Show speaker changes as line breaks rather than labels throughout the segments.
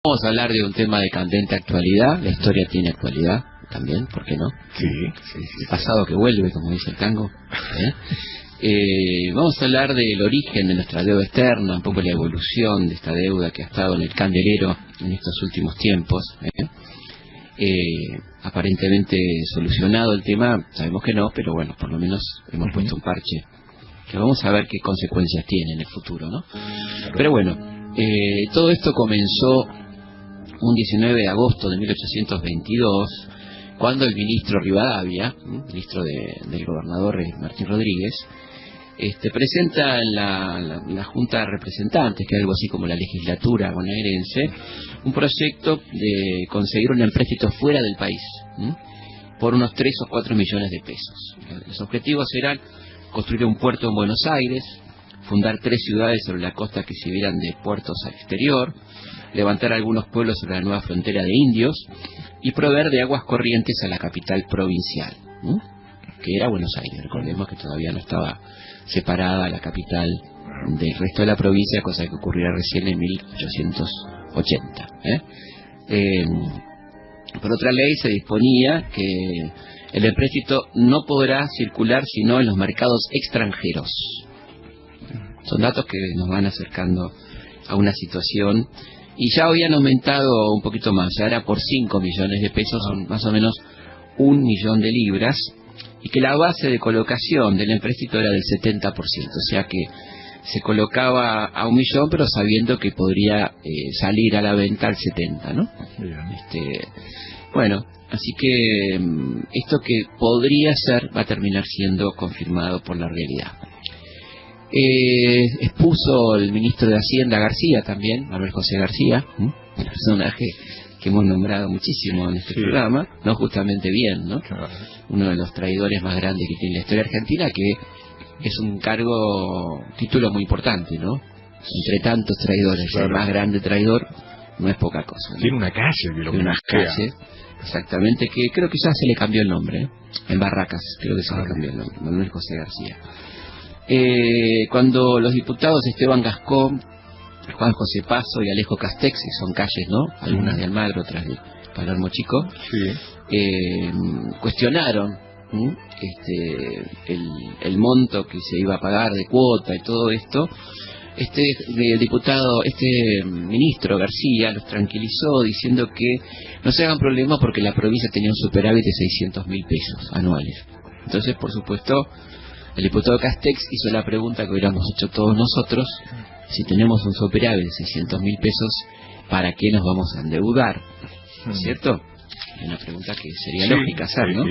Vamos a hablar de un tema de candente actualidad. La historia tiene actualidad también, ¿por qué no?
Sí.
El pasado que vuelve, como dice el tango. Vamos a hablar del origen de nuestra deuda externa, un poco la evolución de esta deuda que ha estado en el candelero en estos últimos tiempos. Aparentemente solucionado el tema, sabemos que no, pero bueno, por lo menos hemos puesto un parche que vamos a ver qué consecuencias tiene en el futuro, ¿no? Pero bueno, todo esto comenzó un 19 de agosto de 1822, cuando el ministro Rivadavia, ministro del gobernador Martín Rodríguez, presenta en la Junta de Representantes, que es algo así como la legislatura bonaerense, un proyecto de conseguir un empréstito fuera del país, por unos 3 o 4 millones de pesos. Los objetivos eran construir un puerto en Buenos Aires, fundar 3 ciudades sobre la costa que sirvieran de puertos al exterior, levantar algunos pueblos sobre la nueva frontera de indios y proveer de aguas corrientes a la capital provincial, que era Buenos Aires. Recordemos que todavía no estaba separada la capital del resto de la provincia, cosa que ocurrirá recién en 1880. Por otra ley se disponía que el empréstito no podrá circular sino en los mercados extranjeros. Son datos que nos van acercando a una situación, y ya habían aumentado un poquito más, ya era por 5 millones de pesos, son más o menos 1 millón de libras, y que la base de colocación del empréstito era del 70%, o sea que se colocaba a 1 millón, pero sabiendo que podría salir a la venta al 70, ¿no? Bueno, así que esto que podría ser va a terminar siendo confirmado por la realidad. Expuso el ministro de Hacienda García también, Manuel José García, un personaje que hemos nombrado muchísimo en este programa, no justamente bien, ¿no? Claro. Uno de los traidores más grandes que tiene la historia argentina, que es un título muy importante, ¿no? Entre tantos traidores, claro. El más grande traidor no es poca cosa, ¿no?
Tiene una calle que lo
tiene una calle, exactamente, que creo que ya se le cambió el nombre, en Barracas, creo que se le cambió el nombre, Manuel José García. Cuando los diputados Esteban Gascón, Juan José Paso y Alejo Castex, que son calles, ¿no? Algunas de Almagro, otras de Palermo Chico, cuestionaron el monto que se iba a pagar de cuota y todo esto, ministro García los tranquilizó diciendo que no se hagan problemas porque la provincia tenía un superávit de 600.000 pesos anuales. Entonces, por supuesto, el diputado Castex hizo la pregunta que hubiéramos hecho todos nosotros: si tenemos un superávit de 600.000 pesos, ¿para qué nos vamos a endeudar? ¿No es cierto? Es una pregunta que sería lógica hacer, ¿no?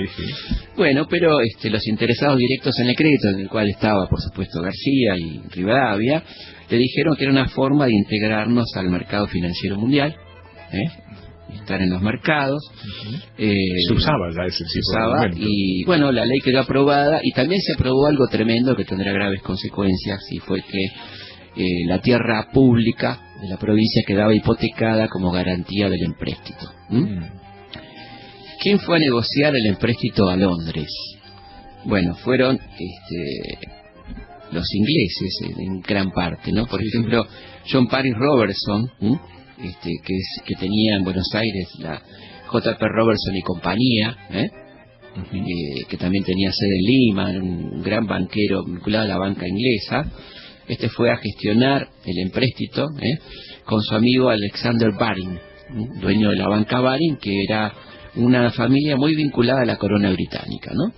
Bueno, pero los interesados directos en el crédito, en el cual estaba, por supuesto, García y Rivadavia, le dijeron que era una forma de integrarnos al mercado financiero mundial, estar en los mercados.
Se usaba ya ese tipo de argumento.
Y bueno, la ley quedó aprobada, y también se aprobó algo tremendo que tendrá graves consecuencias, y fue que la tierra pública de la provincia quedaba hipotecada como garantía del empréstito. ¿Quién fue a negociar el empréstito a Londres? Bueno, fueron los ingleses en gran parte, ¿no? Por ejemplo, John Paris Robertson, que tenía en Buenos Aires la J.P. Robertson y compañía, que también tenía sede en Lima, un gran banquero vinculado a la banca inglesa. Fue a gestionar el empréstito con su amigo Alexander Baring, dueño de la banca Baring, que era una familia muy vinculada a la corona británica, ¿no?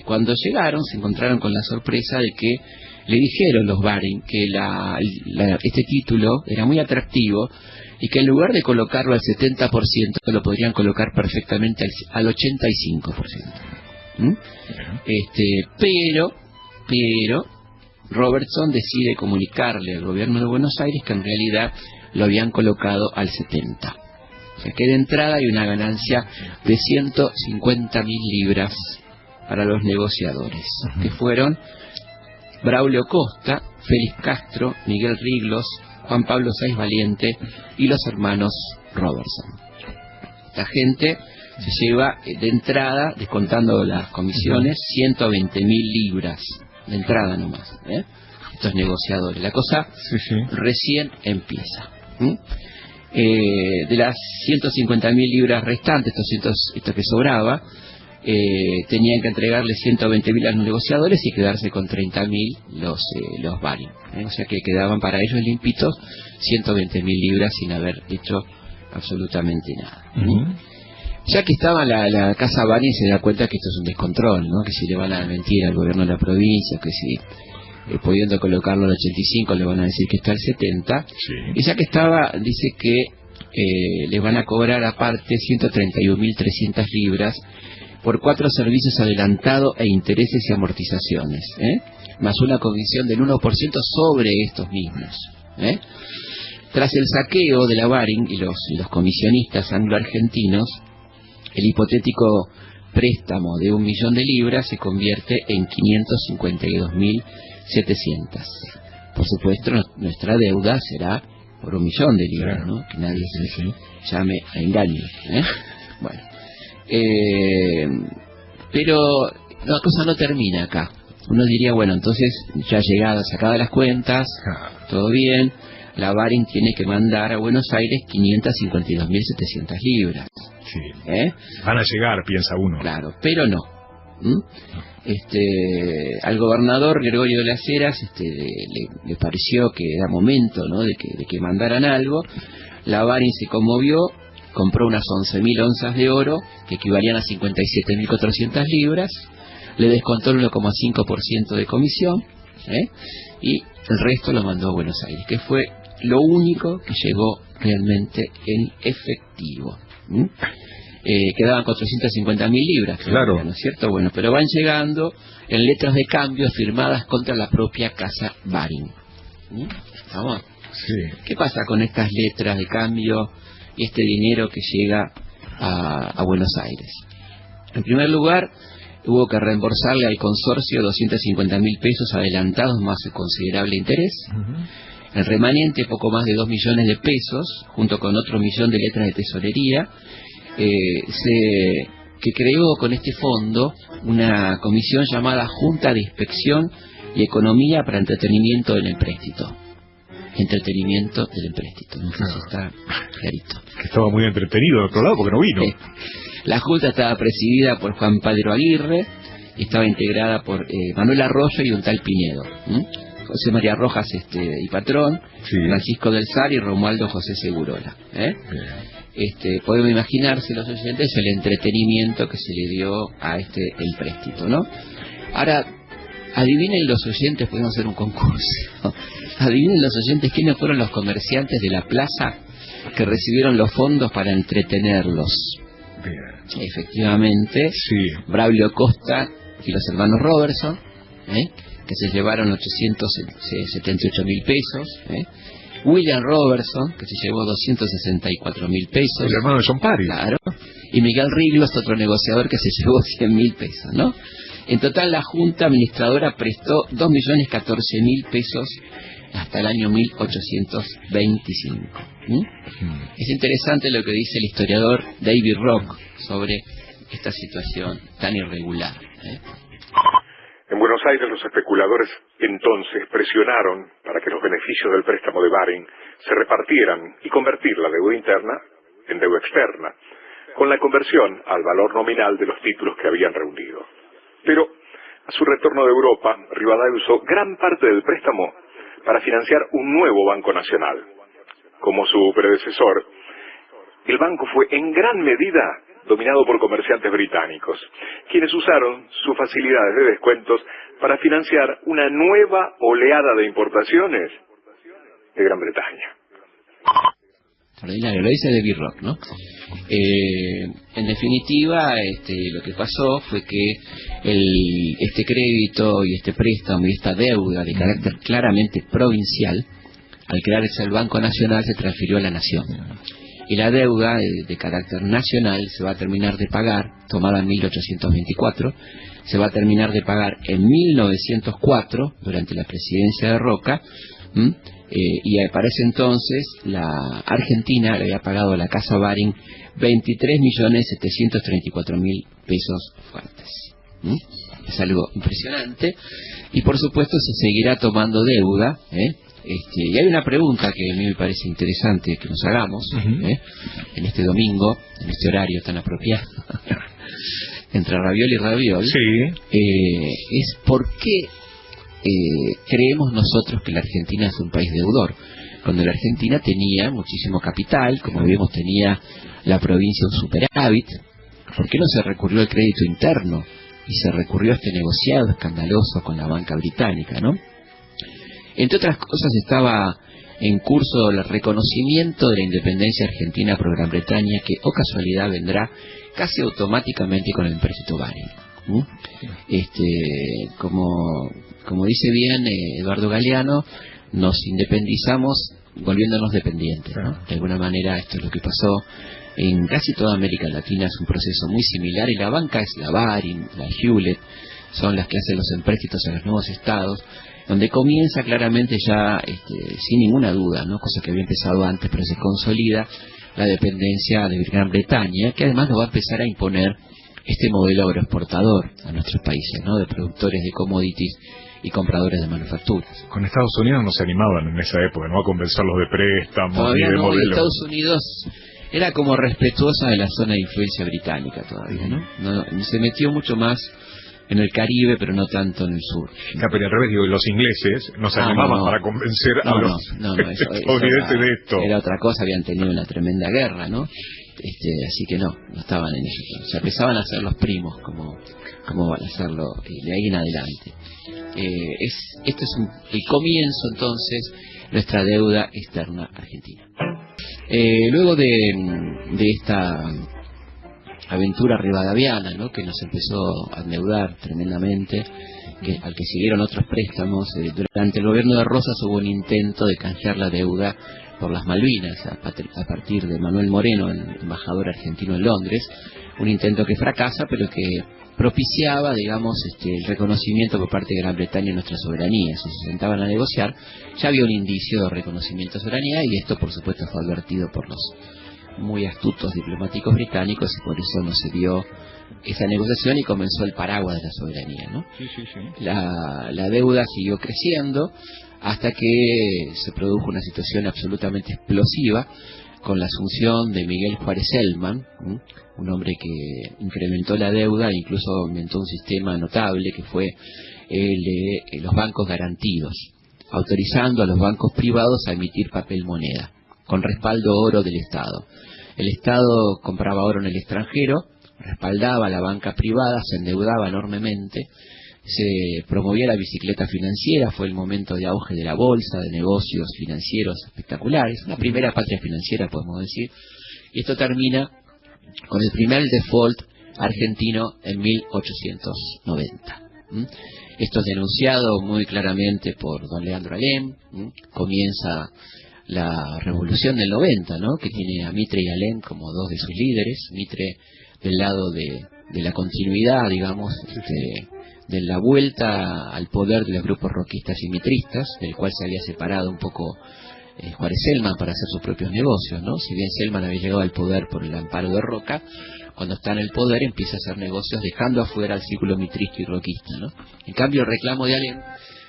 Cuando llegaron se encontraron con la sorpresa de que le dijeron los Baring que este título era muy atractivo y que en lugar de colocarlo al 70% lo podrían colocar perfectamente al 85%. Pero Robertson decide comunicarle al gobierno de Buenos Aires que en realidad lo habían colocado al 70%. O sea que de entrada hay una ganancia de 150.000 libras para los negociadores, que fueron Braulio Costa, Félix Castro, Miguel Riglos, Juan Pablo Sáiz Valiente y los hermanos Robertson. Esta gente se lleva de entrada, descontando las comisiones, 120.000 libras de entrada nomás, estos negociadores. La cosa recién empieza. De las 150.000 libras restantes, esto que sobraba, tenían que entregarle 120.000 a los negociadores y quedarse con 30.000 los Baring. O sea que quedaban para ellos limpitos 120.000 libras sin haber hecho absolutamente nada. Ya que estaba la casa Baring, se da cuenta que esto es un descontrol, ¿no? Que si le van a mentir al gobierno de la provincia, que si pudiendo colocarlo al 85 le van a decir que está al 70, sí. Y ya que estaba, dice que le van a cobrar aparte 131.300 libras por 4 servicios adelantados e intereses y amortizaciones, más una comisión del 1% sobre estos mismos. Tras el saqueo de la Baring y los comisionistas anglo-argentinos, el hipotético préstamo de 1 millón de libras se convierte en 552.700. Por supuesto, nuestra deuda será por 1 millón de libras, ¿no? Que nadie se llame a engaño. Bueno, pero la cosa no termina acá. Uno diría, bueno, entonces ya sacadas las cuentas, todo bien, la Baring tiene que mandar a Buenos Aires 552.700 libras.
Sí. Van a llegar, piensa uno.
Claro, pero no. Al gobernador Gregorio de las Heras le pareció que era momento, ¿no? de que mandaran algo. La Baring se conmovió, compró unas 11.000 onzas de oro, que equivalían a 57.400 libras, le descontó el 1,5% de comisión, y el resto lo mandó a Buenos Aires, que fue lo único que llegó realmente en efectivo. Quedaban 450.000 libras,
claro,
¿no es cierto? Bueno, pero van llegando en letras de cambio firmadas contra la propia casa Baring. ¿Estamos?
Sí.
¿Qué pasa con estas letras de cambio y este dinero que llega a Buenos Aires? En primer lugar, hubo que reembolsarle al consorcio 250.000 pesos adelantados más el considerable interés. El remanente, poco más de 2 millones de pesos, junto con otro millón de letras de tesorería, que creó con este fondo una comisión llamada Junta de Inspección y Economía para Entretenimiento del Empréstito. Entretenimiento del Empréstito, no sé si está clarito.
Que estaba muy entretenido de otro lado porque no vino.
La Junta estaba presidida por Juan Pedro Aguirre y estaba integrada por Manuel Arroyo y un tal Pinedo. José María Rojas y patrón, sí. Francisco del Sar y Romualdo José Segurola. Podemos imaginarse los oyentes el entretenimiento que se le dio a el préstito, ¿no? Ahora, adivinen los oyentes, podemos hacer un concurso. Adivinen los oyentes quiénes fueron los comerciantes de la plaza que recibieron los fondos para entretenerlos.
Bien.
Efectivamente,
sí.
Braulio Costa y los hermanos Robertson, que se llevaron 878.000 pesos, William Robertson, que se llevó 264.000 pesos,
el hermano de John Parry,
claro, y Miguel Riglio, otro negociador que se llevó 100.000 pesos, ¿no? En total la Junta Administradora prestó 2.014.000 pesos hasta el año 1825. Es interesante lo que dice el historiador David Rock sobre esta situación tan irregular.
En Buenos Aires los especuladores entonces presionaron para que los beneficios del préstamo de Baring se repartieran y convertir la deuda interna en deuda externa, con la conversión al valor nominal de los títulos que habían reunido. Pero a su retorno de Europa, Rivadavia usó gran parte del préstamo para financiar un nuevo Banco Nacional. Como su predecesor, el banco fue en gran medida dominado por comerciantes británicos, quienes usaron sus facilidades de descuentos para financiar una nueva oleada de importaciones de Gran Bretaña.
Extraordinario, lo dice David Rock, ¿no? En definitiva, lo que pasó fue que este crédito y este préstamo y esta deuda de carácter claramente provincial, al crearse el Banco Nacional, se transfirió a la Nación. Y la deuda de carácter nacional se va a terminar de pagar, tomada en 1824, se va a terminar de pagar en 1904, durante la presidencia de Roca, y para ese entonces la Argentina le había pagado a la Casa Baring 23.734.000 pesos fuertes. Es algo impresionante, y por supuesto se seguirá tomando deuda, Y hay una pregunta que a mí me parece interesante que nos hagamos en este domingo, en este horario tan apropiado, entre raviol y raviol, es ¿por qué creemos nosotros que la Argentina es un país deudor? Cuando la Argentina tenía muchísimo capital, como vimos tenía la provincia un superávit, ¿por qué no se recurrió al crédito interno y se recurrió a este negociado escandaloso con la banca británica, ¿no? Entre otras cosas estaba en curso el reconocimiento de la independencia argentina por Gran Bretaña, que, o casualidad, vendrá casi automáticamente con el empréstito Baring. Como dice bien Eduardo Galeano, nos independizamos volviéndonos dependientes, ¿no? De alguna manera esto es lo que pasó en casi toda América Latina, es un proceso muy similar, y la banca es la Baring, la Hewlett, son las que hacen los empréstitos a los nuevos estados, donde comienza claramente ya, sin ninguna duda, ¿no? Cosa que había empezado antes, pero se consolida la dependencia de Gran Bretaña, que además nos va a empezar a imponer este modelo agroexportador a nuestros países, ¿no? De productores de commodities y compradores de manufacturas.
Con Estados Unidos no se animaban en esa época, ¿no? A convencerlos de préstamos,
todavía
ni de
no,
modelos.
Estados Unidos era como respetuosa de la zona de influencia británica todavía, ¿no? Se metió mucho más en el Caribe, pero no tanto en el sur.
Pero al revés, digo, los ingleses no se animaban para convencer a los estadounidenses de esto.
Era otra cosa, habían tenido una tremenda guerra, ¿no? Así que no estaban en eso. O sea, empezaban a ser los primos, como van a hacerlo de ahí en adelante. Este es el comienzo, entonces, nuestra deuda externa argentina. Luego de esta aventura rivadaviana, ¿no? Que nos empezó a endeudar tremendamente, al que siguieron otros préstamos, durante el gobierno de Rosas hubo un intento de canjear la deuda por las Malvinas, a partir de Manuel Moreno, el embajador argentino en Londres, un intento que fracasa, pero que propiciaba, digamos, el reconocimiento por parte de Gran Bretaña de nuestra soberanía. Si se sentaban a negociar, ya había un indicio de reconocimiento de soberanía, y esto, por supuesto, fue advertido por los muy astutos diplomáticos británicos, y por eso no se dio esa negociación y comenzó el paraguas de la soberanía, ¿no? La deuda siguió creciendo hasta que se produjo una situación absolutamente explosiva con la asunción de Miguel Juárez Celman, un hombre que incrementó la deuda e incluso inventó un sistema notable que fue el de los bancos garantidos, autorizando a los bancos privados a emitir papel moneda con respaldo oro del Estado. El Estado compraba oro en el extranjero, respaldaba a la banca privada, se endeudaba enormemente, se promovía la bicicleta financiera, fue el momento de auge de la bolsa, de negocios financieros espectaculares, una primera patria financiera, podemos decir, y esto termina con el primer default argentino en 1890. Esto es denunciado muy claramente por don Leandro Alem. Comienza la revolución del 90, ¿no? Que tiene a Mitre y Alem como dos de sus líderes. Mitre del lado de la continuidad, digamos, de la vuelta al poder de los grupos roquistas y mitristas, del cual se había separado un poco Juárez Celman para hacer sus propios negocios, ¿no? Si bien Celman había llegado al poder por el amparo de Roca, cuando está en el poder empieza a hacer negocios dejando afuera al círculo mitrista y roquista, ¿no? En cambio, el reclamo de Alem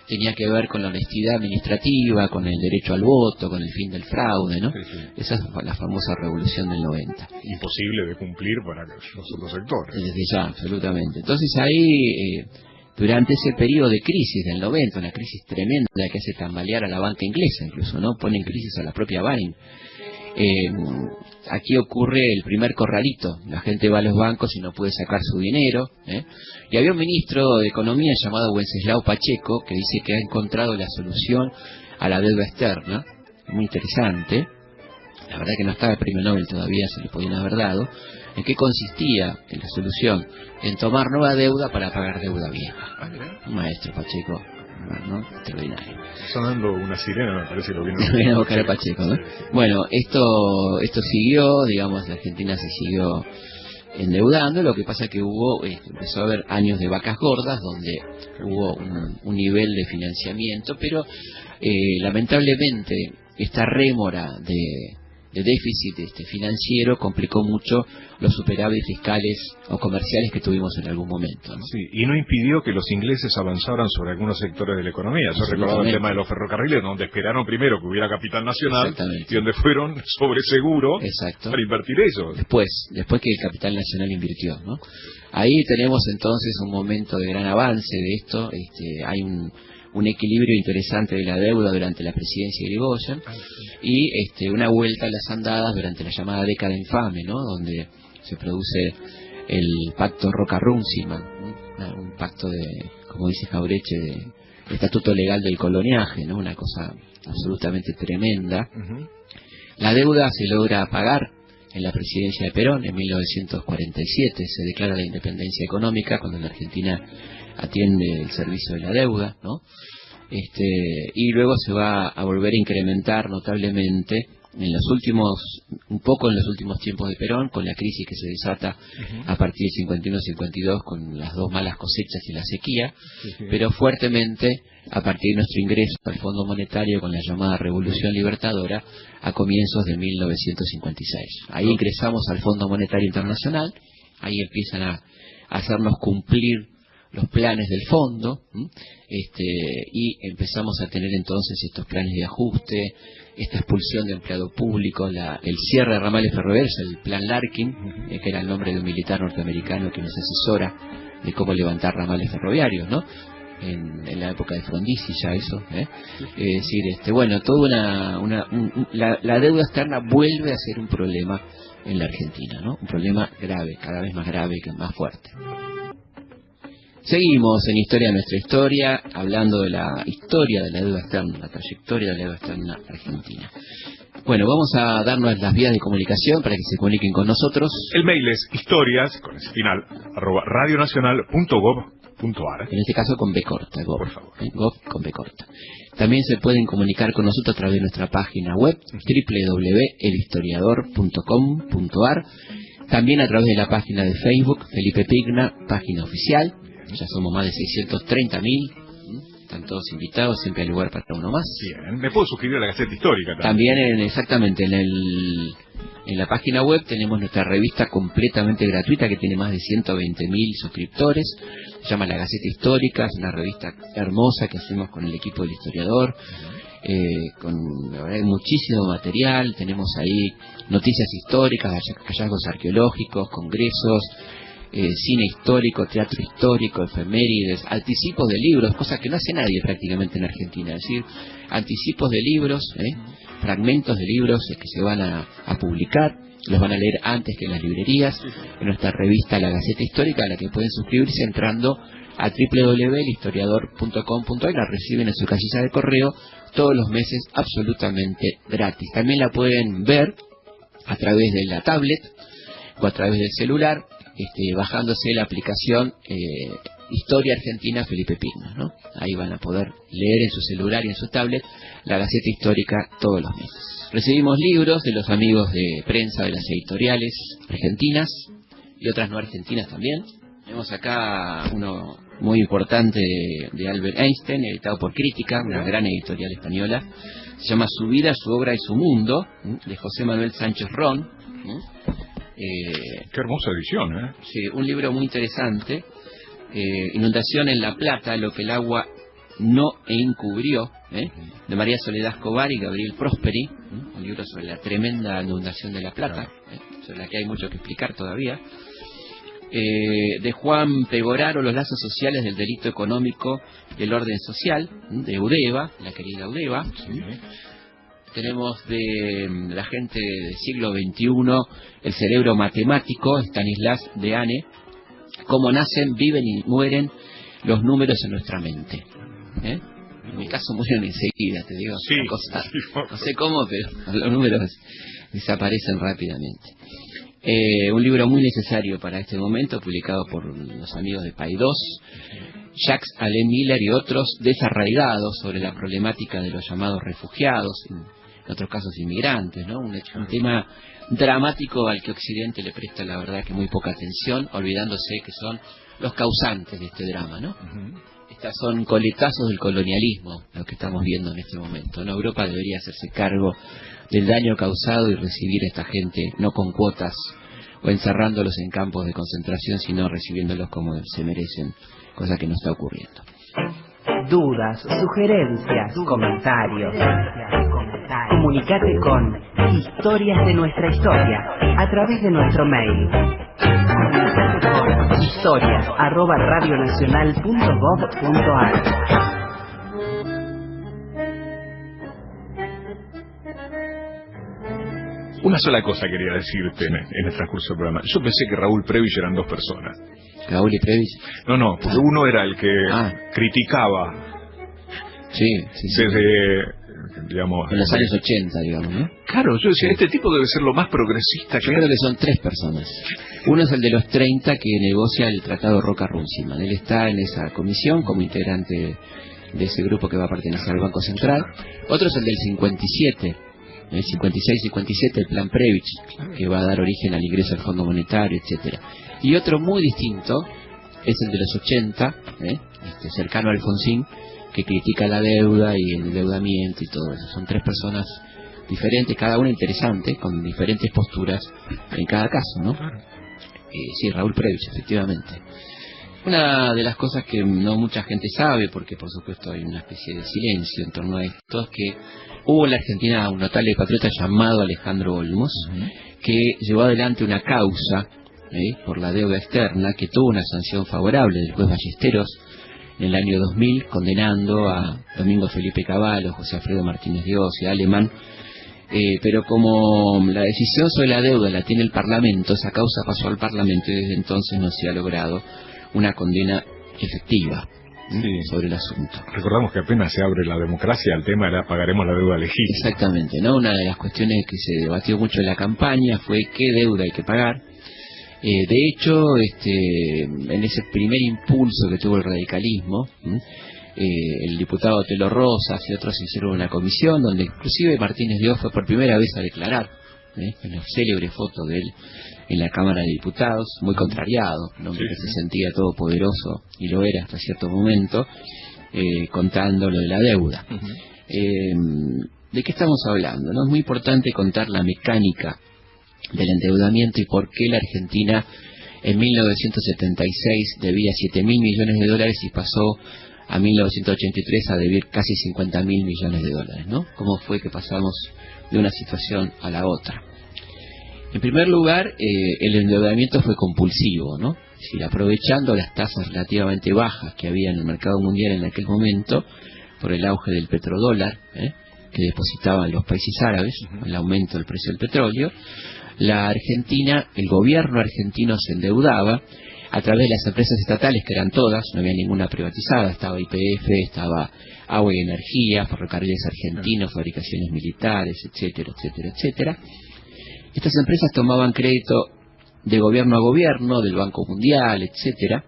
tenía que ver con la honestidad administrativa, con el derecho al voto, con el fin del fraude, ¿no? Esa es la famosa revolución del 90.
Imposible de cumplir para los otros sectores.
Desde ya, absolutamente. Entonces ahí, durante ese periodo de crisis del 90, una crisis tremenda que hace tambalear a la banca inglesa, incluso, ¿no? Pone en crisis a la propia Baring. Aquí ocurre el primer corralito, la gente va a los bancos y no puede sacar su dinero, y había un ministro de Economía llamado Wenceslao Pacheco que dice que ha encontrado la solución a la deuda externa, muy interesante, la verdad que no estaba el premio Nobel todavía, se le podían haber dado. ¿En qué consistía la solución? En tomar nueva deuda para pagar deuda vieja. Un maestro Pacheco, ¿no? Extraordinario.
Sonando una sirena, me parece lo
viene a buscar a Pacheco, ¿no? Bueno, esto siguió, digamos, la Argentina se siguió endeudando. Lo que pasa es que empezó a haber años de vacas gordas donde hubo un nivel de financiamiento, pero lamentablemente esta rémora déficit financiero complicó mucho los superávit fiscales o comerciales que tuvimos en algún momento, ¿no?
Sí, y no impidió que los ingleses avanzaran sobre algunos sectores de la economía. Yo recordaba el tema de los ferrocarriles, donde esperaron primero que hubiera capital nacional y donde fueron sobre seguro para invertir ellos.
Después que el capital nacional invirtió, ¿no? Ahí tenemos entonces un momento de gran avance de esto. Hay un equilibrio interesante de la deuda durante la presidencia de Irigoyen y una vuelta a las andadas durante la llamada década infame, ¿no? Donde se produce el pacto Roca-Runciman, ¿no? Un pacto de, como dice Jauretche, de estatuto legal del coloniaje, ¿no? Una cosa absolutamente tremenda. La deuda se logra pagar en la presidencia de Perón en 1947, se declara la independencia económica cuando la Argentina atiende el servicio de la deuda, ¿no? Y luego se va a volver a incrementar notablemente un poco en los últimos tiempos de Perón, con la crisis que se desata a partir del 51-52 con las dos malas cosechas y la sequía, pero fuertemente a partir de nuestro ingreso al Fondo Monetario con la llamada Revolución Libertadora a comienzos de 1956. Ahí ingresamos al Fondo Monetario Internacional, ahí empiezan a hacernos cumplir los planes del fondo, y empezamos a tener entonces estos planes de ajuste, esta expulsión de empleado público, el cierre de ramales ferroviarios, el plan Larkin, que era el nombre de un militar norteamericano que nos asesora de cómo levantar ramales ferroviarios, ¿no? En la época de Frondizi ya eso, es decir, la deuda externa vuelve a ser un problema en la Argentina, ¿no? Un problema grave, cada vez más grave, más fuerte. Seguimos en Historia de nuestra historia, hablando de la historia de la deuda externa, la trayectoria de la deuda externa argentina. Bueno, vamos a darnos las vías de comunicación para que se comuniquen con nosotros.
El mail es historias, con ese final, @radionacional.gov.ar.
En este caso con B corta, Gov.
Por favor.
Gov con B corta. También se pueden comunicar con nosotros a través de nuestra página web, www.elhistoriador.com.ar. También a través de la página de Facebook, Felipe Pigna, página oficial. Ya somos más de 630.000. Están todos invitados, siempre hay lugar para uno más.
Bien, me puedo suscribir a la Gaceta Histórica también.
Exactamente, en la página web tenemos nuestra revista completamente gratuita que tiene más de 120.000 suscriptores. Se llama La Gaceta Histórica, es una revista hermosa que hacemos con el equipo del historiador. Con la verdad, muchísimo material. Tenemos ahí noticias históricas, hallazgos arqueológicos, congresos, cine histórico, teatro histórico, efemérides, anticipos de libros, cosas que no hace nadie prácticamente en Argentina, es decir, anticipos de libros, fragmentos de libros que se van a publicar, los van a leer antes que en las librerías, en nuestra revista La Gaceta Histórica, a la que pueden suscribirse entrando a www.elhistoriador.com.ar, la reciben en su casilla de correo todos los meses absolutamente gratis. También la pueden ver a través de la tablet o a través del celular, bajándose la aplicación Historia Argentina Felipe Pigna, ¿no? Ahí van a poder leer en su celular y en su tablet la Gaceta Histórica todos los meses. Recibimos libros de los amigos de prensa de las editoriales argentinas y otras no argentinas también. Tenemos acá uno muy importante de Albert Einstein, editado por Crítica, una gran editorial española. Se llama Su vida, su obra y su mundo, de José Manuel Sánchez Ron.
Qué hermosa edición, ¿eh?
Sí, un libro muy interesante. Inundación en La Plata, lo que el agua no encubrió, de María Soledad Escobar y Gabriel Prosperi, un libro sobre la tremenda inundación de La Plata, sobre la que hay mucho que explicar todavía. De Juan Pegoraro, Los lazos sociales del delito económico y el orden social, de Udeva, la querida Udeva. Sí. Tenemos de la gente del siglo XXI, El cerebro matemático, Stanislas Dehaene, Cómo nacen, viven y mueren los números en nuestra mente. En mi caso mueren enseguida, te digo,
sí,
cosa, no sé cómo, pero los números desaparecen rápidamente. Un libro muy necesario para este momento, publicado por los amigos de Paidós, Jacques Alain Miller y otros, Desarraigados, sobre la problemática de los llamados refugiados, en otros casos inmigrantes, ¿no? Un tema dramático al que Occidente le presta, la verdad, que muy poca atención, olvidándose que son los causantes de este drama, ¿no? Estas son coletazos del colonialismo, lo que estamos viendo en este momento, ¿no? Europa debería hacerse cargo del daño causado y recibir a esta gente, no con cuotas o encerrándolos en campos de concentración, sino recibiéndolos como se merecen, cosa que no está ocurriendo.
Dudas, sugerencias, comentarios. Comunicate con Historias de Nuestra Historia a través de nuestro mail. Comunicate con historias@radionacional.gov.ar.
Una sola cosa quería decirte en el transcurso del programa. Yo pensé que Raúl Prebisch eran dos personas.
¿Raúl y Prebisch?
No, porque uno era el que criticaba.
Sí.
Desde, digamos...
en los años 80, digamos, ¿no?
Claro, yo decía, este tipo debe ser lo más progresista que...
Yo creo que son tres personas. Uno es el de los 30 que negocia el Tratado Roca-Runciman. Él está en esa comisión como integrante de ese grupo que va a pertenecer al Banco Central. Otro es el del 57, el 56-57, el Plan Prebisch, que va a dar origen al ingreso al Fondo Monetario, etcétera. Y otro muy distinto es el de los 80, cercano a Alfonsín, que critica la deuda y el endeudamiento y todo eso. Son tres personas diferentes, cada una interesante, con diferentes posturas en cada caso, ¿no? Sí, Raúl Prebisch, efectivamente. Una de las cosas que no mucha gente sabe, porque por supuesto hay una especie de silencio en torno a esto, es que hubo en la Argentina un notable patriota llamado Alejandro Olmos, que llevó adelante una causa por la deuda externa, que tuvo una sanción favorable del juez Ballesteros en el año 2000, condenando a Domingo Felipe Cavallo, José Alfredo Martínez Dios y Alemán, pero como la decisión sobre la deuda la tiene el Parlamento, esa causa pasó al Parlamento y desde entonces no se ha logrado una condena efectiva sobre el asunto.
Recordamos que apenas se abre la democracia, el tema era pagaremos la deuda legítima.
Exactamente, ¿no? Una de las cuestiones que se debatió mucho en la campaña fue qué deuda hay que pagar. De hecho, en ese primer impulso que tuvo el radicalismo, el diputado Telo Rosas y otros hicieron una comisión donde inclusive Martínez Dios fue por primera vez a declarar, una célebre foto de él en la Cámara de Diputados, muy contrariado, un hombre que se sentía todopoderoso, y lo era hasta cierto momento, contando lo de la deuda. ¿De qué estamos hablando? ¿No? Es muy importante contar la mecánica del endeudamiento y por qué la Argentina en 1976 debía 7.000 millones de dólares y pasó a 1983 a deber casi 50.000 millones de dólares, ¿no? ¿Cómo fue que pasamos de una situación a la otra? En primer lugar, el endeudamiento fue compulsivo, ¿no? Es decir, aprovechando las tasas relativamente bajas que había en el mercado mundial en aquel momento, por el auge del petrodólar, que depositaban los países árabes, el aumento del precio del petróleo, la Argentina, el gobierno argentino se endeudaba a través de las empresas estatales, que eran todas, no había ninguna privatizada, estaba YPF, estaba Agua y Energía, Ferrocarriles Argentinos, Fabricaciones Militares, etcétera, etcétera, etcétera. Estas empresas tomaban crédito de gobierno a gobierno, del Banco Mundial, etcétera,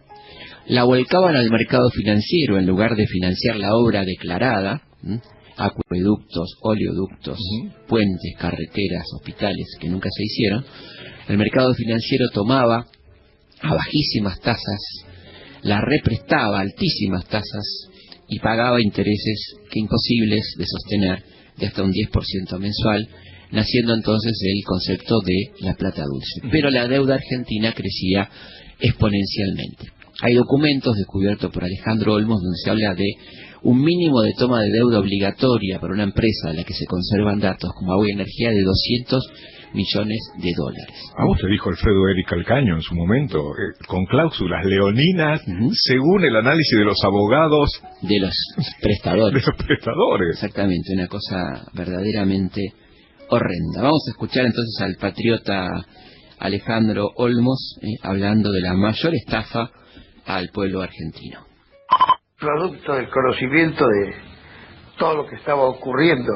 la volcaban al mercado financiero en lugar de financiar la obra declarada, acueductos, oleoductos, puentes, carreteras, hospitales, que nunca se hicieron. El mercado financiero tomaba a bajísimas tasas, la represtaba a altísimas tasas y pagaba intereses que imposibles de sostener, de hasta un 10% mensual, naciendo entonces el concepto de la plata dulce. Pero la deuda argentina crecía exponencialmente. Hay documentos descubiertos por Alejandro Olmos donde se habla de un mínimo de toma de deuda obligatoria para una empresa en la que se conservan datos como Agua y Energía de 200 millones de dólares.
A vos te dijo Alfredo Eric Calcaño en su momento, con cláusulas leoninas, según el análisis de los abogados
de los prestadores.
De los prestadores.
Exactamente, una cosa verdaderamente horrenda. Vamos a escuchar entonces al patriota Alejandro Olmos hablando de la mayor estafa al pueblo argentino.
Producto del conocimiento de todo lo que estaba ocurriendo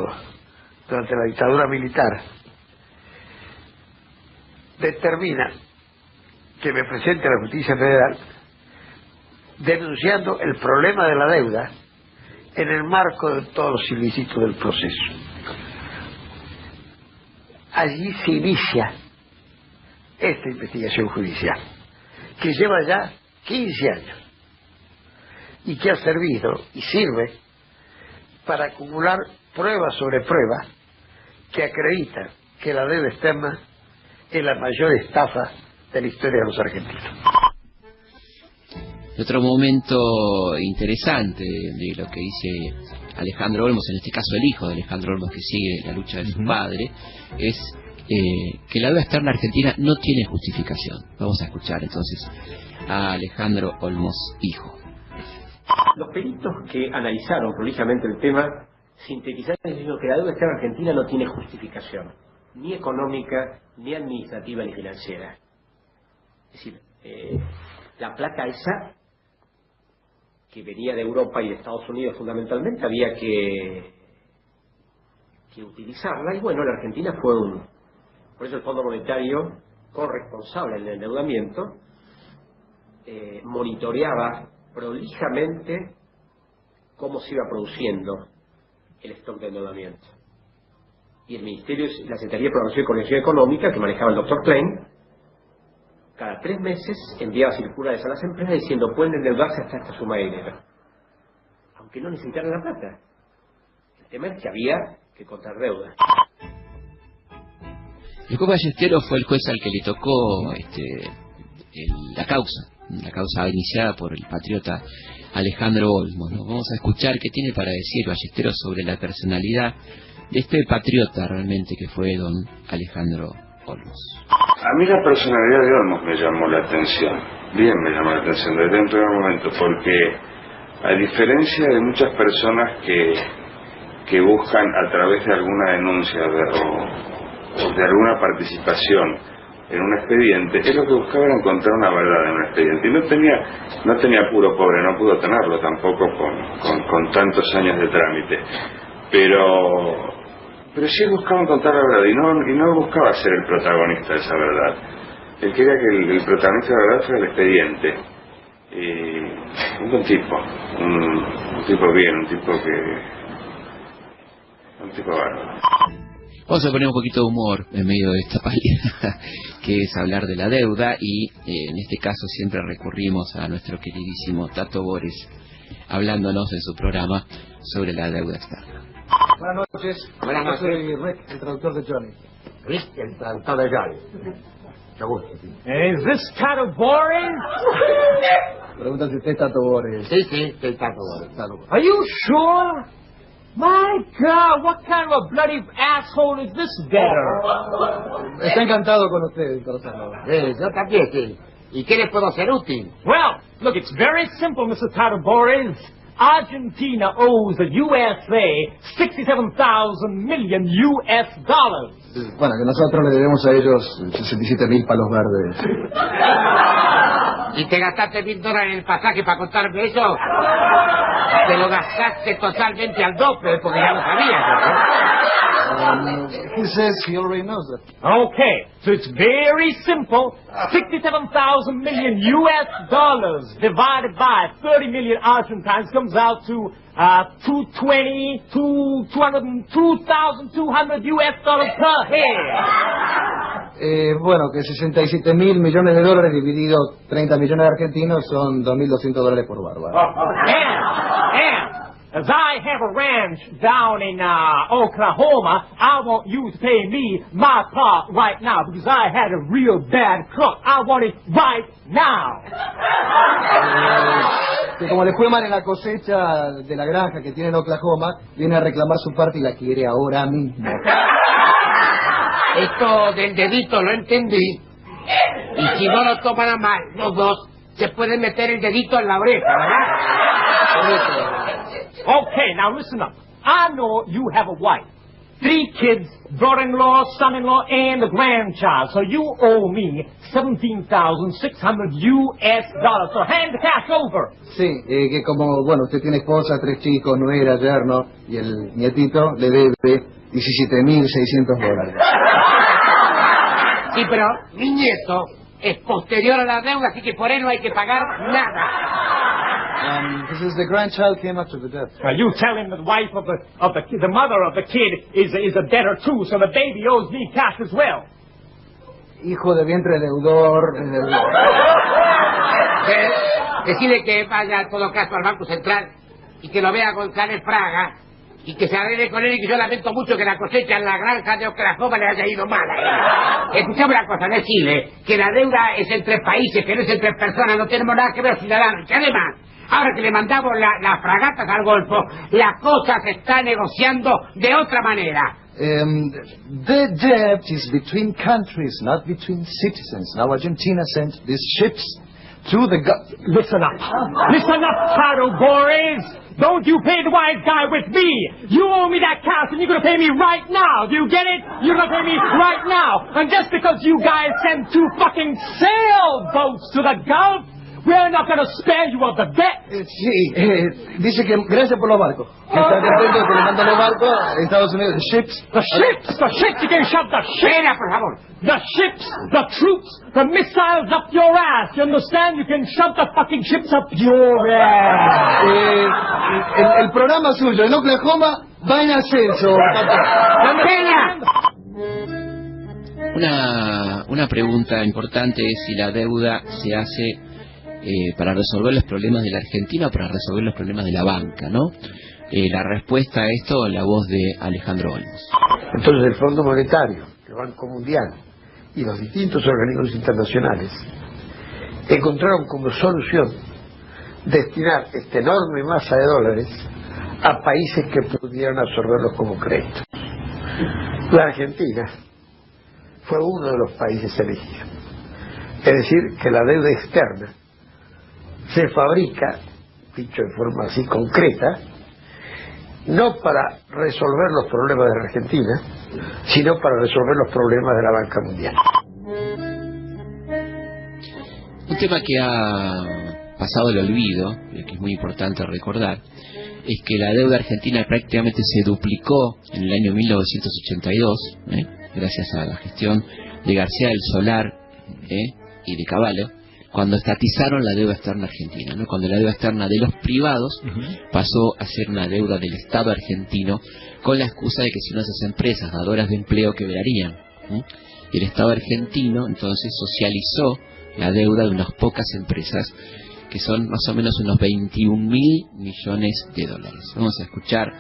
durante la dictadura militar, determina que me presente a la Justicia Federal denunciando el problema de la deuda en el marco de todos los ilícitos del proceso. Allí se inicia esta investigación judicial, que lleva ya 15 años. y que ha servido y sirve para acumular prueba sobre prueba que acreditan que la deuda externa es la mayor estafa de la historia de los argentinos.
Otro momento interesante de lo que dice Alejandro Olmos, en este caso el hijo de Alejandro Olmos que sigue la lucha de su padre, es que la deuda externa argentina no tiene justificación. Vamos a escuchar entonces a Alejandro Olmos, hijo.
Los peritos que analizaron prolijamente el tema sintetizaron diciendo que la deuda externa argentina no tiene justificación, ni económica, ni administrativa, ni financiera. Es decir, la plata esa, que venía de Europa y de Estados Unidos fundamentalmente, había que utilizarla, y bueno, la Argentina fue por eso el Fondo Monetario, corresponsable en el endeudamiento, monitoreaba prolijamente cómo se iba produciendo el stock de endeudamiento. Y el Ministerio, la Secretaría de Programación y Coordinación Económica, que manejaba el doctor Klein, cada 3 meses enviaba circulares a las empresas diciendo pueden endeudarse hasta esta suma de dinero, aunque no necesitaran la plata. El tema es que había que contraer deuda.
El juez Ballesteros fue el juez al que le tocó la causa iniciada por el patriota Alejandro Olmos, ¿no? Vamos a escuchar qué tiene para decir Ballesteros sobre la personalidad de este patriota realmente que fue don Alejandro Olmos.
A mí la personalidad de Olmos me llamó la atención, bien me llamó la atención desde un primer momento, porque a diferencia de muchas personas que buscan a través de alguna denuncia o de alguna participación en un expediente, es lo que buscaba era encontrar una verdad en un expediente, y no tenía apuro, pobre, no pudo tenerlo tampoco con tantos años de trámite, pero sí buscaba encontrar la verdad, y no buscaba ser el protagonista de esa verdad. Él quería que el protagonista de la verdad fuera el expediente. Un buen tipo, un tipo bien, un tipo bárbaro.
Vamos a poner un poquito de humor en medio de esta pálida, que es hablar de la deuda, y en este caso siempre recurrimos a nuestro queridísimo Tato Bores, hablándonos en su programa sobre la deuda externa.
Buenas noches. Buenas noches. Yo soy Rick, el traductor de Johnny.
Rick, el traductor de Johnny. Mucho gusto.
¿Es this Tato Bores? Pregunta si usted es Tato Bores.
Sí, soy Tato Bores.
Are you sure? My God, what kind of a bloody asshole is this debtor? Está encantado con ustedes, Gonzalo.
Yo también, sí. ¿Y qué les puedo ser útil?
Well, look, it's very simple, Mr. Tato Bores. Argentina owes the USA $67,000 million.
Bueno, que nosotros le debemos a ellos 67.000 palos verdes.
¿Y te gastaste $1,000 en el pasaje para contarme eso? Te lo gastaste totalmente al doble, porque ya lo sabías,
He says he already knows that.
Okay, so it's very simple. $67,000 million divided by 30 million Argentines comes out to $2,200 per head.
Bueno, que 67.000 millones de dólares dividido 30 millones de argentinos son $2.200 por bárbaro.
And as I have a ranch down in Oklahoma, I want you to pay me my part right now because I had a real bad crop. I want it right now.
Que como le fue mal en la cosecha de la granja que tiene en Oklahoma, viene a reclamar su parte y la quiere ahora mismo.
Esto del dedito lo entendí. Y si no lo toman a mal los dos, se pueden meter el dedito en la oreja, ¿verdad?
Okay, now listen up. I know you have a wife, 3 kids, daughter-in-law, son-in-law, and a grandchild. So you owe me $17,600. So hand the cash over.
Sí, que como, bueno, usted tiene esposa, 3 chicos, nuera, yerno, y el nietito le debe $17.600.
Sí, pero mi nieto es posterior a la deuda, así que por él no hay que pagar nada.
This is the grandchild came after the death.
You tell him the wife of the mother of the kid is a debtor too, so the baby owes me cash as well.
Hijo de vientre deudor.
Decirle que vaya en todo caso al Banco Central y que lo vea González Fraga y que se arregle con él y que yo lamento mucho que la cosecha en la granja de Oklahoma le haya ido mal. Escuchame una cosa, decirle que la deuda es entre países, que no es entre personas, no tenemos nada que ver, ciudadanos. Y además, ahora que le mandamos las fragatas al Golfo, la cosa se está negociando de otra manera.
The debt is between countries, not between citizens. Now Argentina sent these ships through the...
Listen up, Paddle Boys! Don't you pay the wise guy with me! You owe me that cash and you're gonna pay me right now! Do you get it? You're gonna pay me right now! And just because you guys send 2 fucking sailboats to the Gulf, we're not gonna spare you of the debt!
Sí, dice que gracias por los barcos. Que está contento que le mandan los barcos a Estados Unidos. The ships,
you can shove the ships!
Espera, por favor.
The ships, the troops, the missiles up your ass! You understand? You can shove the fucking ships up your ass!
El programa suyo en Oklahoma va en ascenso,
Una pregunta importante es si la deuda se hace para resolver los problemas de la Argentina o para resolver los problemas de la banca, ¿no? La respuesta a esto, la voz de Alejandro Olmos.
Entonces el Fondo Monetario, el Banco Mundial y los distintos organismos internacionales encontraron como solución destinar esta enorme masa de dólares a países que pudieran absorberlos como créditos. La Argentina fue uno de los países elegidos. Es decir, que la deuda externa se fabrica, dicho de forma así concreta, no para resolver los problemas de la Argentina, sino para resolver los problemas de la banca mundial.
Un tema que ha pasado el olvido, y que es muy importante recordar, es que la deuda argentina prácticamente se duplicó en el año 1982, gracias a la gestión de García del Solar y de Cavallo, cuando estatizaron la deuda externa argentina, ¿no? Cuando la deuda externa de los privados pasó a ser una deuda del Estado argentino, con la excusa de que si no esas empresas dadoras de empleo quebrarían. Y el Estado argentino entonces socializó la deuda de unas pocas empresas, que son más o menos unos 21.000 millones de dólares. Vamos a escuchar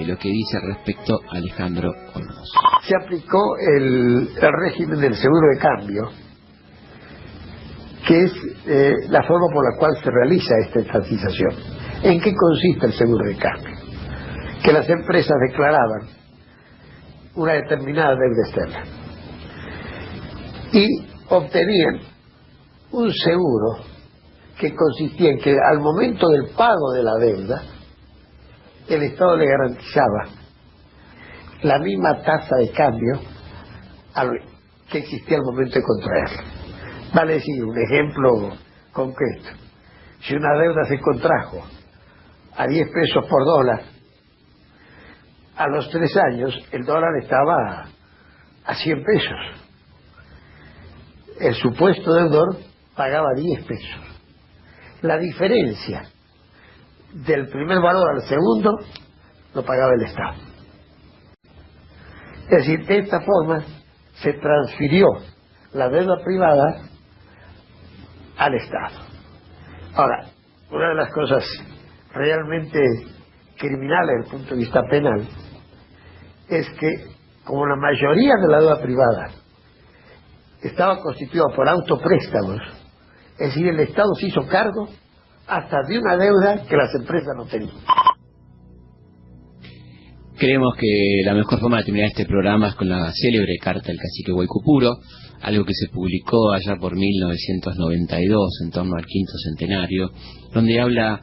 lo que dice al respecto Alejandro Olmos.
Se aplicó el régimen del seguro de cambio, que es la forma por la cual se realiza esta estatización. ¿En qué consiste el seguro de cambio? Que las empresas declaraban una determinada deuda externa y obtenían un seguro que consistía en que al momento del pago de la deuda el Estado le garantizaba la misma tasa de cambio que existía al momento de contraerla. Vale decir, un ejemplo concreto: si una deuda se contrajo a 10 pesos por dólar, a los 3 años el dólar estaba a 100 pesos. El supuesto deudor pagaba 10 pesos. La diferencia del primer valor al segundo lo pagaba el Estado. Es decir, de esta forma se transfirió la deuda privada al Estado. Ahora, una de las cosas realmente criminales desde el punto de vista penal es que, como la mayoría de la deuda privada estaba constituida por autopréstamos, es decir, el Estado se hizo cargo hasta de una deuda que las empresas no tenían.
Creemos que la mejor forma de terminar este programa es con la célebre carta del cacique Guaycupuro, algo que se publicó allá por 1992, en torno al 5º centenario, donde habla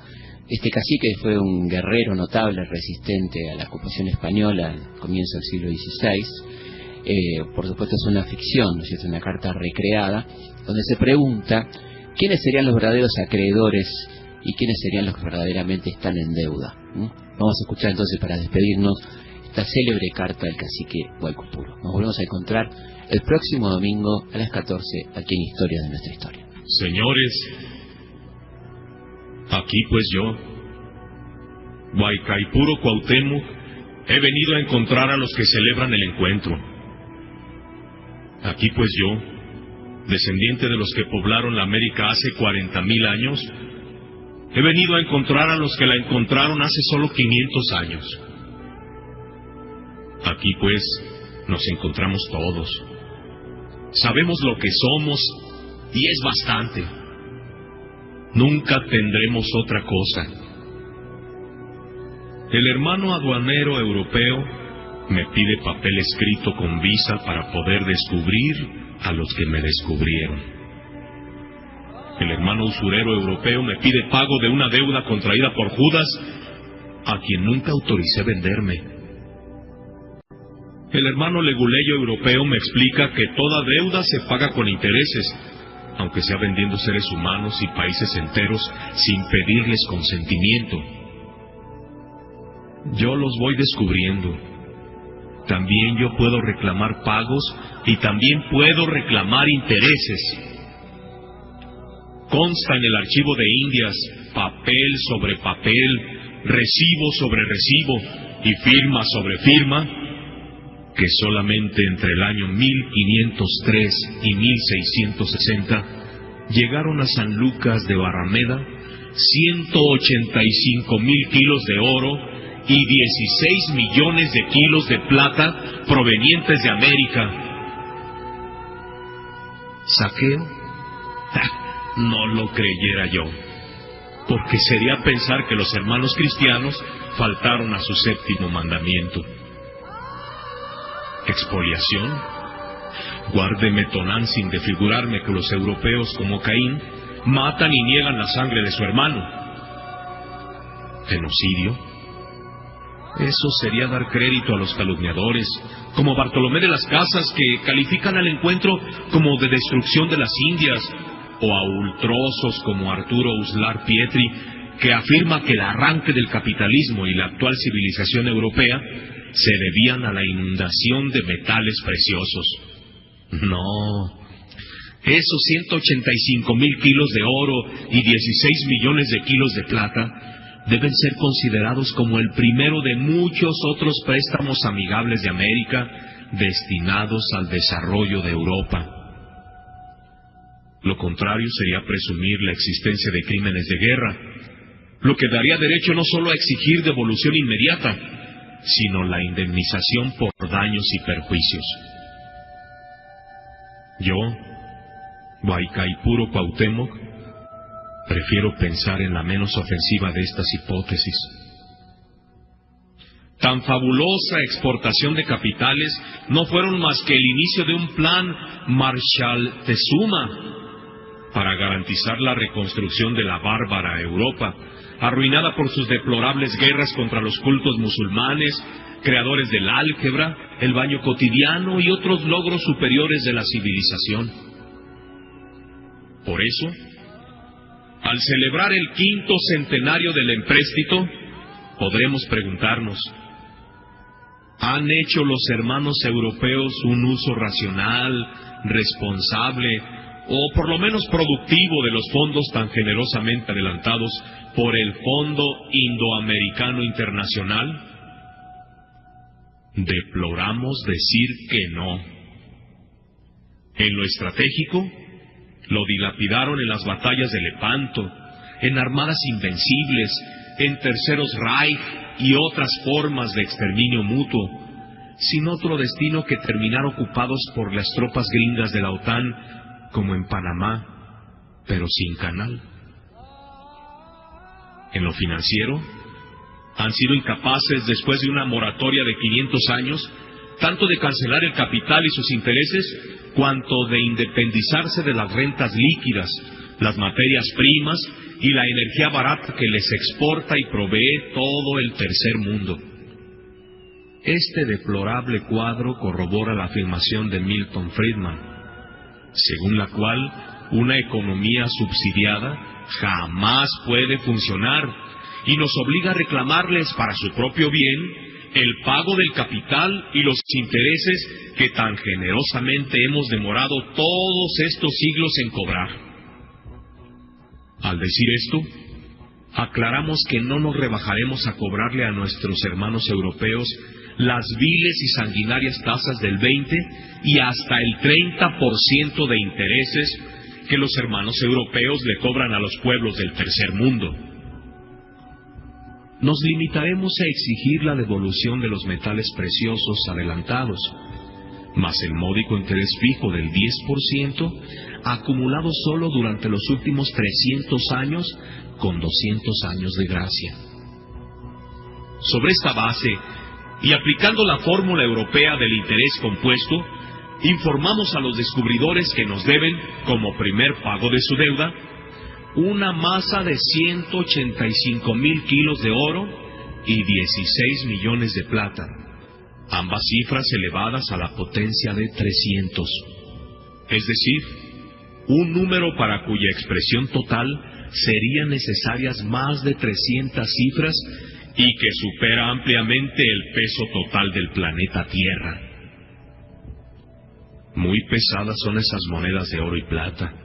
este cacique, que fue un guerrero notable, resistente a la ocupación española al comienzo del siglo XVI. Por supuesto es una ficción, ¿no es cierto?, una carta recreada, donde se pregunta quiénes serían los verdaderos acreedores y quiénes serían los que verdaderamente están en deuda. Vamos a escuchar entonces, para despedirnos, esta célebre carta del cacique Guaycupuro. Nos volvemos a encontrar el próximo domingo a las 14 aquí en Historias de Nuestra Historia.
Señores, aquí pues yo, Guaycaipuro Cuauhtémoc, he venido a encontrar a los que celebran el encuentro. Aquí pues yo, descendiente de los que poblaron la América hace 40,000 años, He venido a encontrar a los que la encontraron hace solo 500 años. Aquí, pues, nos encontramos todos. Sabemos lo que somos y es bastante. Nunca tendremos otra cosa. El hermano aduanero europeo me pide papel escrito con visa para poder descubrir a los que me descubrieron. El hermano usurero europeo me pide pago de una deuda contraída por Judas, a quien nunca autoricé venderme. El hermano leguleyo europeo me explica que toda deuda se paga con intereses, aunque sea vendiendo seres humanos y países enteros sin pedirles consentimiento. Yo los voy descubriendo. También yo puedo reclamar pagos y también puedo reclamar intereses. Consta en el archivo de Indias, papel sobre papel, recibo sobre recibo y firma sobre firma, que solamente entre el año 1503 y 1660 llegaron a San Lucas de Barrameda 185,000 kilos de oro y 16 millones de kilos de plata provenientes de América. ¿Saqueo? No lo creyera yo, porque sería pensar que los hermanos cristianos faltaron a su séptimo mandamiento. ¿Expoliación? Guárdeme Tonantzin de figurarme que los europeos, como Caín, matan y niegan la sangre de su hermano. ¿Genocidio? Eso sería dar crédito a los calumniadores, como Bartolomé de las Casas, que califican al encuentro como de destrucción de las Indias, o a ultrosos como Arturo Uslar Pietri, que afirma que el arranque del capitalismo y la actual civilización europea se debían a la inundación de metales preciosos. No, esos 185,000 kilos de oro y 16 millones de kilos de plata deben ser considerados como el primero de muchos otros préstamos amigables de América destinados al desarrollo de Europa. Lo contrario sería presumir la existencia de crímenes de guerra, lo que daría derecho no solo a exigir devolución inmediata, sino la indemnización por daños y perjuicios. Yo, Guaycaipuro Cuauhtémoc, prefiero pensar en la menos ofensiva de estas hipótesis. Tan fabulosa exportación de capitales no fueron más que el inicio de un plan Marshall-Tezuma para garantizar la reconstrucción de la bárbara Europa, arruinada por sus deplorables guerras contra los cultos musulmanes, creadores del álgebra, el baño cotidiano y otros logros superiores de la civilización. Por eso, al celebrar el 5º centenario del empréstito, podremos preguntarnos, ¿han hecho los hermanos europeos un uso racional, responsable, o por lo menos productivo de los fondos tan generosamente adelantados por el Fondo Indoamericano Internacional? Deploramos decir que no. En lo estratégico, lo dilapidaron en las batallas de Lepanto, en armadas invencibles, en terceros Reich y otras formas de exterminio mutuo, sin otro destino que terminar ocupados por las tropas gringas de la OTAN, como en Panamá, pero sin canal. En lo financiero, han sido incapaces, después de una moratoria de 500 años, tanto de cancelar el capital y sus intereses, cuanto de independizarse de las rentas líquidas, las materias primas y la energía barata que les exporta y provee todo el tercer mundo. Este deplorable cuadro corrobora la afirmación de Milton Friedman, según la cual una economía subsidiada jamás puede funcionar y nos obliga a reclamarles para su propio bien el pago del capital y los intereses que tan generosamente hemos demorado todos estos siglos en cobrar. Al decir esto, aclaramos que no nos rebajaremos a cobrarle a nuestros hermanos europeos las viles y sanguinarias tasas del 20 y hasta el 30% de intereses que los hermanos europeos le cobran a los pueblos del tercer mundo. nos limitaremos a exigir la devolución de los metales preciosos adelantados, más el módico interés fijo del 10%, acumulado solo durante los últimos 300 años, con 200 años de gracia. Sobre esta base, y aplicando la fórmula europea del interés compuesto, informamos a los descubridores que nos deben, como primer pago de su deuda, una masa de 185,000 kilos de oro y 16 millones de plata, ambas cifras elevadas a la potencia de 300. Es decir, un número para cuya expresión total serían necesarias más de 300 cifras y que supera ampliamente el peso total del planeta Tierra. Muy pesadas son esas monedas de oro y plata.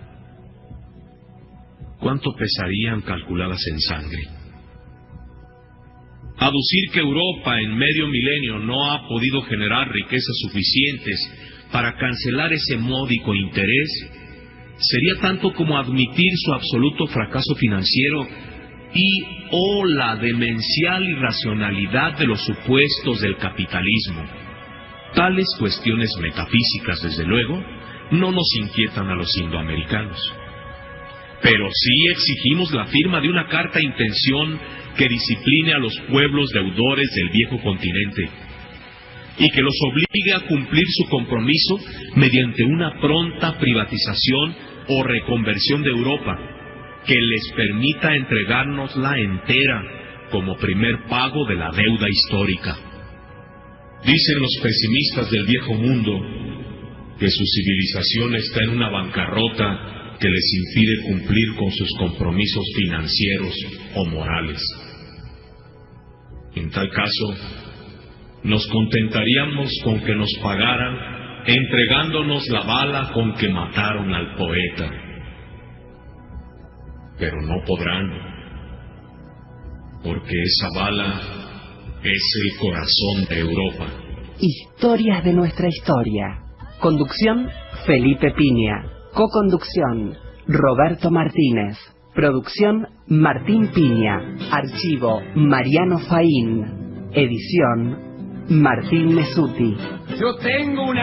¿Cuánto pesarían calculadas en sangre? Aducir que Europa en medio milenio no ha podido generar riquezas suficientes para cancelar ese módico interés sería tanto como admitir su absoluto fracaso financiero y la demencial irracionalidad de los supuestos del capitalismo. Tales cuestiones metafísicas, desde luego, no nos inquietan a los indoamericanos. Pero sí exigimos la firma de una carta de intención que discipline a los pueblos deudores del viejo continente y que los obligue a cumplir su compromiso mediante una pronta privatización o reconversión de Europa que les permita entregárnosla entera como primer pago de la deuda histórica. Dicen los pesimistas del viejo mundo que su civilización está en una bancarrota que les impide cumplir con sus compromisos financieros o morales. En tal caso, nos contentaríamos con que nos pagaran entregándonos la bala con que mataron al poeta. Pero no podrán, porque esa bala es el corazón de Europa.
Historias de nuestra historia. Conducción, Felipe Piña. Coconducción, Roberto Martínez. Producción, Martín Piña. Archivo, Mariano Faín. Edición, Martín Mesuti.
Yo tengo una